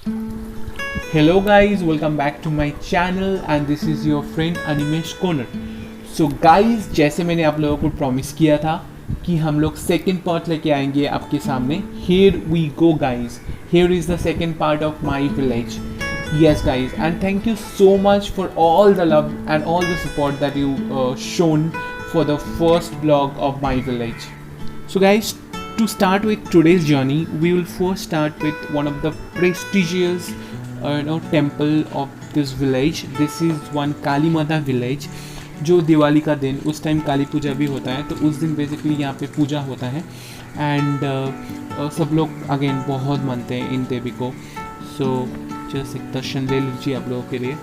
Hello guys, welcome back to my channel and this is your friend Animesh Konar. So guys, जैसे मैंने आप लोगों को promise किया था कि हम लोग सेकेंड पार्ट लेके आएंगे आपके सामने. Here we go guys. Here is the second part of my village. Yes guys, and thank you so much for all the love and all the support that you shown for the first vlog of my village. So guys, to start with today's journey, we will first start with one of the prestigious temple of this village. This is one Kali Mata village. जो दिवाली का दिन उस time काली पूजा भी होता है, तो उस दिन बेसिकली यहाँ पे पूजा होता है एंड सब लोग अगेन बहुत मानते हैं इन देवी को. सो जस्ट एक दर्शन ले लीजिए आप लोगों के लिए.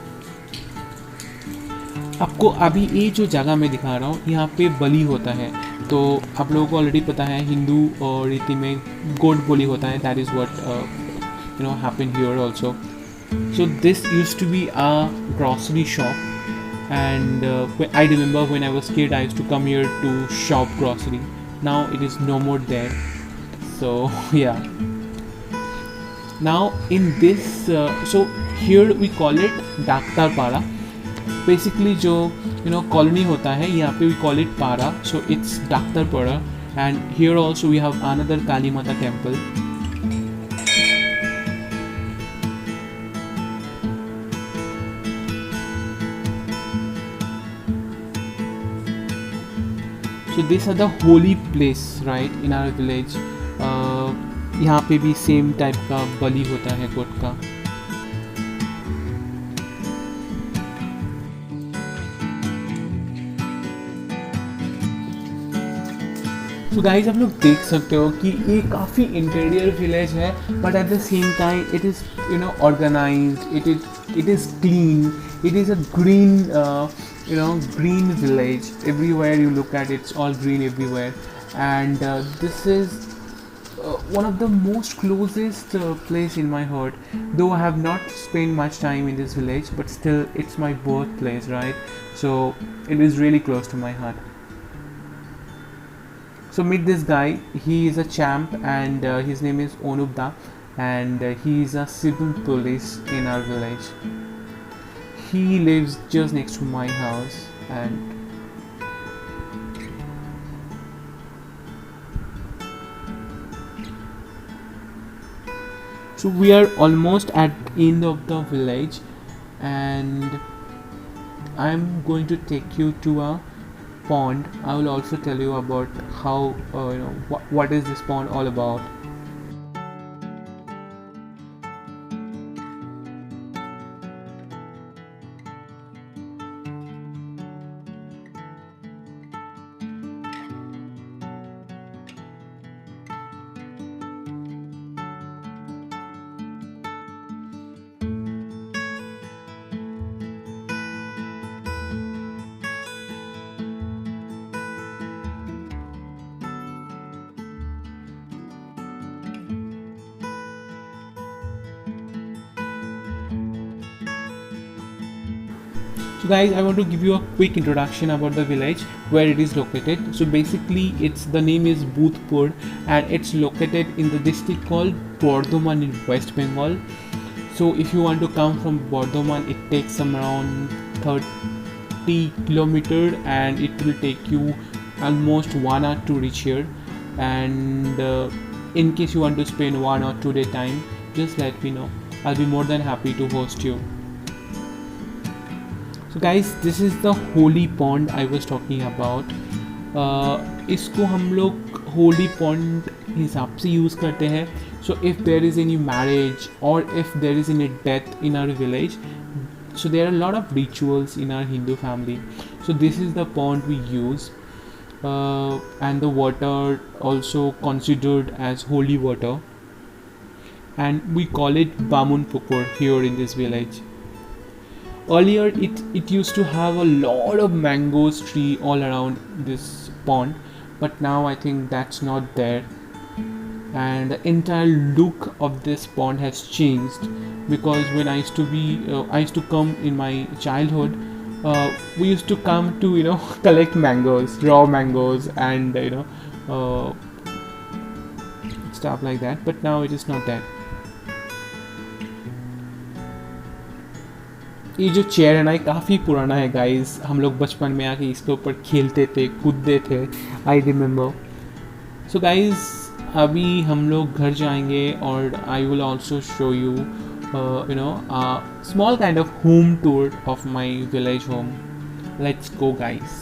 आपको अभी ये जो जगह मैं दिखा रहा हूँ यहाँ पे बलि होता है. तो आप लोगों को ऑलरेडी पता है हिंदू रीति में गोड बलि होता है. That is what happen here also. So this used to be a grocery shop, and I remember when I was kid I used to come here to shop grocery. Now it is no more there. So yeah. Now in this, so here we call it Daktar Para. Basically जो colony होता है यहाँ पे we call it Para. So it's Daktar Para, and here also we have another Kali Mata temple. So these are the holy place right in our village. यहाँ पे भी same type का बलि होता है गोट का. So guys, आप लोग देख सकते हो कि ये काफ़ी इंटीरियर विलेज है, but at the same time it is organized. It is clean. It is a green green village. Everywhere you look at it's all green everywhere, and this is one of the most closest place in my heart. Though I have not spent much time in this village, but still it's my birthplace, right? So it is really close to my heart. So meet this guy. He is a champ, and his name is Onubda, and he is a civil police in our village. He lives just next to my house, and so we are almost at end of the village, and I'm going to take you to a pond. I will also tell you about how what is this pond all about. So guys, I want to give you a quick introduction about the village, where it is located. So basically the name is Bhutpur, and it's located in the district called Bardhaman in West Bengal. So if you want to come from Bardhaman, it takes around 30 kilometers, and it will take you almost 1 hour to reach here. And in case you want to spend 1 or 2 day time, just let me know. I'll be more than happy to host you. So guys, this is the holy pond I was talking about. इसको हम लोग holy pond हिसाब से use करते हैं. So if there is any marriage or if there is any death in our village, so there are a lot of rituals in our Hindu family. So this is the pond we use, and the water also considered as holy water, and we call it Bamun Pukur here in this village. Earlier it used to have a lot of mangoes tree all around this pond, but now I think that's not there, and the entire look of this pond has changed. Because when I used to come in my childhood, we used to come to collect mangoes, raw mangoes, and stuff like that, but now it is not that. ये जो chair है ना, ये काफ़ी पुराना है guys. हम लोग बचपन में आके इसके ऊपर खेलते थे, कूदते थे, आई रिमेम्बर। सो गाइस अभी हम लोग घर जाएंगे और I will also show you small kind of home tour of my village home. Let's go guys.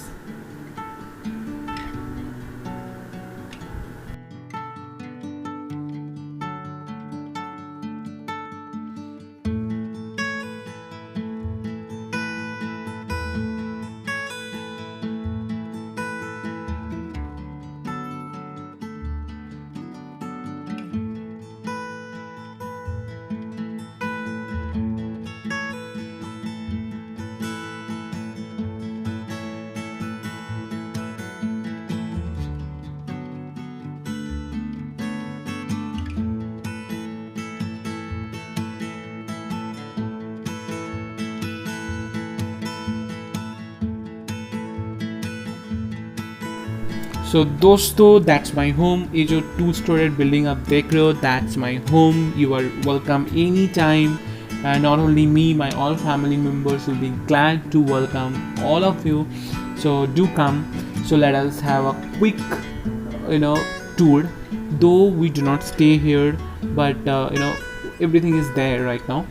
So दोस्तों दैट्स माई होम। ये जो 2 स्टोरेड बिल्डिंग आप देख रहे हो, that's my home. You are welcome any time, and not only me, my all family members will be glad to welcome all of you. So do come. So let us have a quick tour, though we do not stay here, but everything is there right now.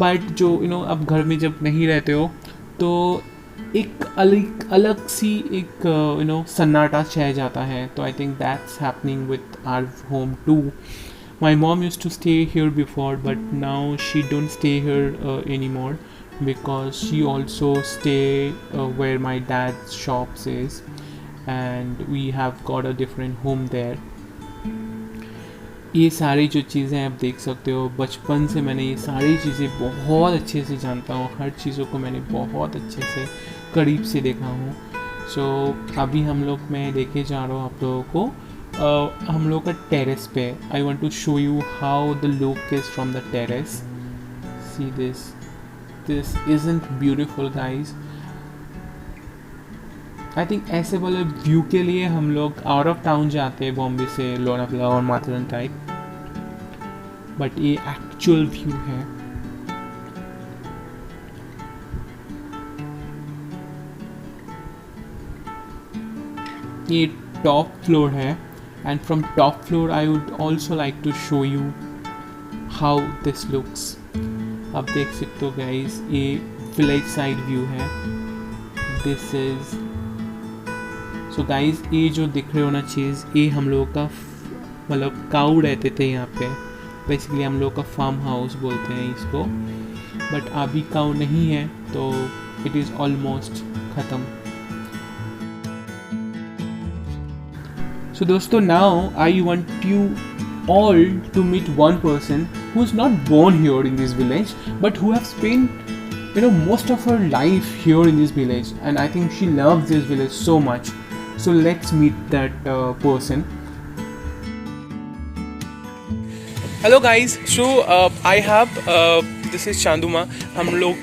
But जो आप घर में जब नहीं रहते हो तो एक अलग सी एक सन्नाटा छह जाता है। तो I think that's happening with our home too. My mom used to stay here before, but now she don't stay here anymore because she also stay where my dad's shops is, and we have got a different home there. ये सारी जो चीज़ें आप देख सकते हो, बचपन से मैंने ये सारी चीज़ें बहुत अच्छे से जानता हूँ। हर चीज़ों को मैंने बहुत अच्छे से करीब से देखा हूँ। सो अभी हम लोग मैं लेके जा रहा हूँ आप लोगों को हम लोग का टेरेस पे। I want to show you how the look is from the terrace. See this isn't beautiful guys. I think ऐसे वाले व्यू के लिए हम लोग आउट ऑफ टाउन जाते हैं, बॉम्बे से लोनावला और माथेरन टाइप, बट ये एक्चुअल व्यू है। ये टॉप फ्लोर है, and from top floor I would also like to show you how this looks. आप देख सकते हो गाइस, ये विलेज साइड व्यू है। दिस इज सो गाइस, ये जो दिख रहे हो ना चीज़, ये हम लोगों का मतलब काऊ रहते थे यहाँ पे। बेसिकली हम लोग का फार्म हाउस बोलते हैं इसको, बट अभी काऊ नहीं है तो इट इज़ ऑलमोस्ट ख़त्म। So दोस्तों, now I want you all to meet one person who is not born here in this village, but who have spent most of her life here in this village, and I think she loves this village so much. So let's meet that person. Hello guys, so I have this is चांदूमा। हम लोग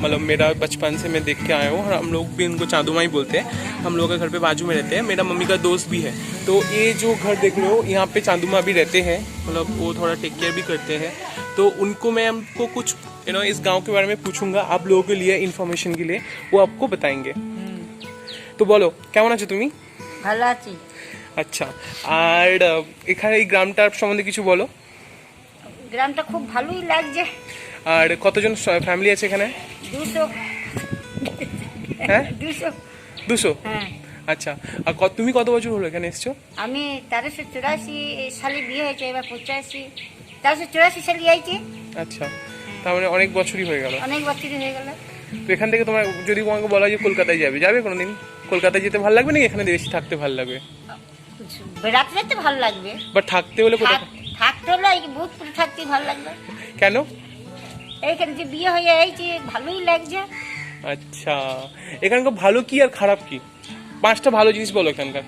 मतलब मेरा बचपन से मैं देख के आया हूँ और हम लोग भी उनको चांदूमा ही बोलते हैं। हम लोग का घर पे बाजू में रहते हैं, मेरा मम्मी का दोस्त भी है। तो ये जो घर देख रहे हो, यहाँ पे चांदूमा भी रहते हैं, मतलब वो थोड़ा टेक केयर भी करते हैं। तो उनको मैं हमको कुछ इस गांव के बारे में पूछूंगा आप लोगों के लिए, इन्फॉर्मेशन के लिए, वो आपको बताएंगे। तो बोलो, কেমন আছো তুমি? ভালো আছি। আচ্ছা, আর এখানে এই গ্রামটার সম্বন্ধে কিছু বলো। গ্রামটা খুব ভালোই লাগছে। আর কতজন ফ্যামিলি আছে এখানে? 200। হ্যাঁ 200। হ্যাঁ। আচ্ছা, আর তুমি কত বছর হলো এখানে এসছো? আমি 1384 সালে বিয়ে হয়েছে, এবার 85 1384 সালে আইছি। আচ্ছা, তার মানে অনেক বছরই হয়ে গেল। অনেক বছরই হয়ে গেল। তো এখান থেকে তোমার যদি তোমাকে বলা যে কলকাতায় যাবে কোনোদিন? কলকাতায় যেতে ভালো লাগবে নাকি এখানে বেশি থাকতে ভালো লাগবে? বেড়াতে যেতে ভালো লাগবে, বাট থাকতে হলে কোথায় থাকতে হলে এই ভূতপুরে থাকতে ভালো লাগবে। কেন? এইখানে যে বিয়ে হয়ে আইছি ভালোই লাগছে। আচ্ছা, এখানকার ভালো কি আর খারাপ কি? 5টা ভালো জিনিস বলো এখানকার।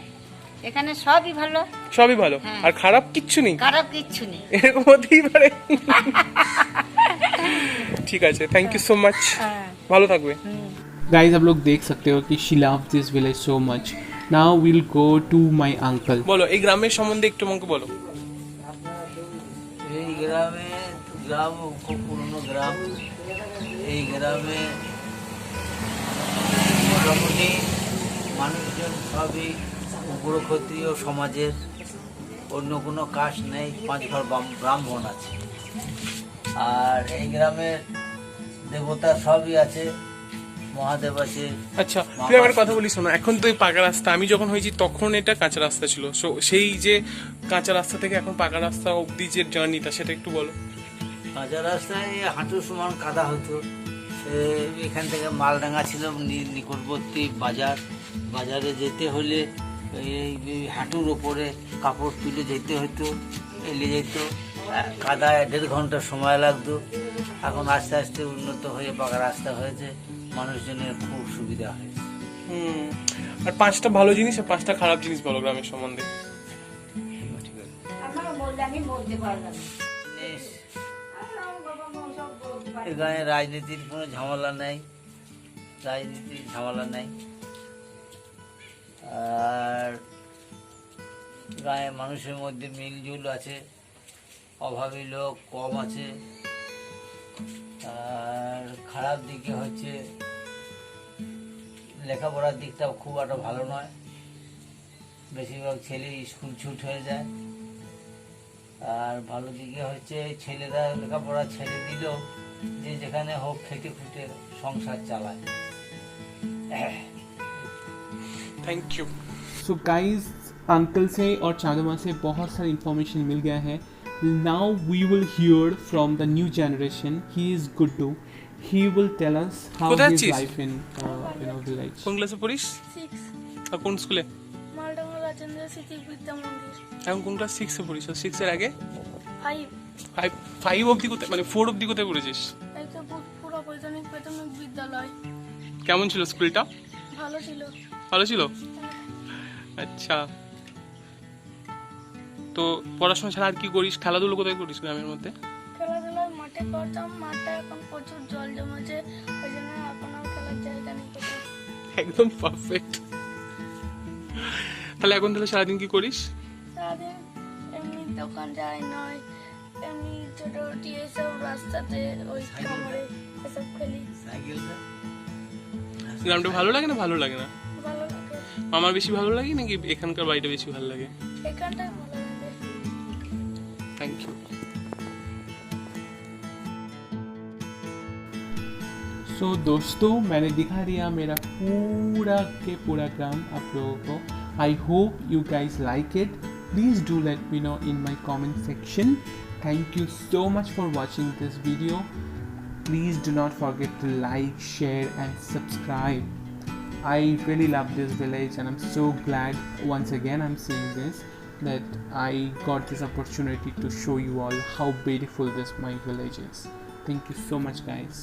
এখানে সবই ভালো। সবই ভালো, আর খারাপ কিচ্ছু নেই? খারাপ কিচ্ছু নেই। এরকম হতেই পারে। ঠিক আছে, থ্যাংক ইউ সো মাচ, ভালো থাকবে। गाइस आप लोग देख सकते हो कि she loves this village so much. Now will go to my uncle. बोलो এই গ্রামের সম্বন্ধে একটু আমাকে বলো। এই গ্রাম খুব পুরনো গ্রাম। এই গ্রামে মোটামুটি মানুষজন সবই উপরক্ষত্রিয় সমাজের, অন্য কোনো কাস্ট নেই, 5 ঘর ব্রাহ্মণ আছে। আর এই গ্রামের দেবতা সবই আছে, মহাদেব আছে। আচ্ছা, তুই আমার কথা বলিস না, এখন তো এই পাকা রাস্তা, আমি যখন হয়েছি তখন এটা কাঁচা রাস্তা ছিল। সো সেই যে কাঁচা রাস্তা থেকে এখন পাকা রাস্তা অবধি যে জার্নিটা, সেটা একটু বলো। কাঁচা রাস্তায় হাঁটুর সমান কাদা হতো। এখান থেকে মালডাঙ্গা ছিল নিকটবর্তী বাজারে যেতে হলে এই হাঁটুর ওপরে কাপড় তুলে যেতে হতো, এলে যেত, কাদায় 1.5 ঘন্টা সময় লাগতো। এখন আস্তে আস্তে উন্নত হয়ে পাকা রাস্তা হয়েছে, মানুষজনের খুব সুবিধা হয়েছে। আর 5টা ভালো জিনিস আর 5টা খারাপ জিনিস বলো গ্রামের সম্বন্ধে। গায়ে রাজনীতির কোনো ঝামেলা নেই, আর গায়ে মানুষের মধ্যে মিলজুল আছে, অভাবী লোক কম আছে। আর খারাপ দিকে হচ্ছে লেখাপড়ার দিকটাও খুব একটা ভালো নয়, বেশিরভাগ ছেলে স্কুল ছুট হয়ে যায়। আর ভালো দিকে হচ্ছে ছেলেরা লেখাপড়া ছেড়ে দিলেও যে যেখানে হোক খেটে খুঁটে সংসার চালায়। Thank you. So guys, uncle से और चांदमा से बहुत सारी इन्फॉर्मेशन मिल गया है। Now we will hear from the new generation. He is Guddu. He will tell us how কোথায় हिज আছিস? Life in village. কোন ক্লাসে পড়িস? 6 আর কোন স্কুলে? মালডাঙ্গা রাজেন্দ্র স্মৃতি বিদ্যা মন্দির। এখন কোন ক্লাস? 6 এ পড়িস। 6 এর আগে 5 5 অবধি কোথায়, মানে 4 অবধি কোথায় পড়েছিস? এই তো পুরো বৈজ্ঞানিক প্রাথমিক বিদ্যালয়। কেমন ছিল স্কুলটা? ভালো ছিল। ভালো ছিল। আচ্ছা, তো পড়াশোনা ছাড়া আর কি করিস? খেলাধুলো কোথায় করিস গ্রামের মধ্যে? খেলাধুলার মাঠে করতাম, মাঠে এখন প্রচুর জল জমেছে, ওই জন্য এখন আর খেলার জায়গা নেই কোথাও। একদম পারফেক্ট। তাহলে এখন তাহলে সারাদিন কি করিস? সারাদিন এমনি দোকান যাই নয়, এমনি ছোট এসব রাস্তাতে ওই কামড়ে এসব খেলি। সাইকেলটা গ্রামটা ভালো লাগে না ভালো লাগে না? ভালো লাগে। আমার বেশি ভালো লাগে নাকি এখানকার বাড়িটা বেশি ভালো লাগে? এখানটাই ভালো লাগে। Thank you. सो दोस्तों, मैंने दिखा दिया मेरा पूरा के पूरा ग्राम आप लोगों को। I hope you guys like it. Please do let me know in my comment section. Thank you so much for watching this video. Please do not forget to like, share and subscribe. I really love this village and I'm so glad once again I'm seeing this, that I got this opportunity to show you all how beautiful this my village is. Thank you so much guys.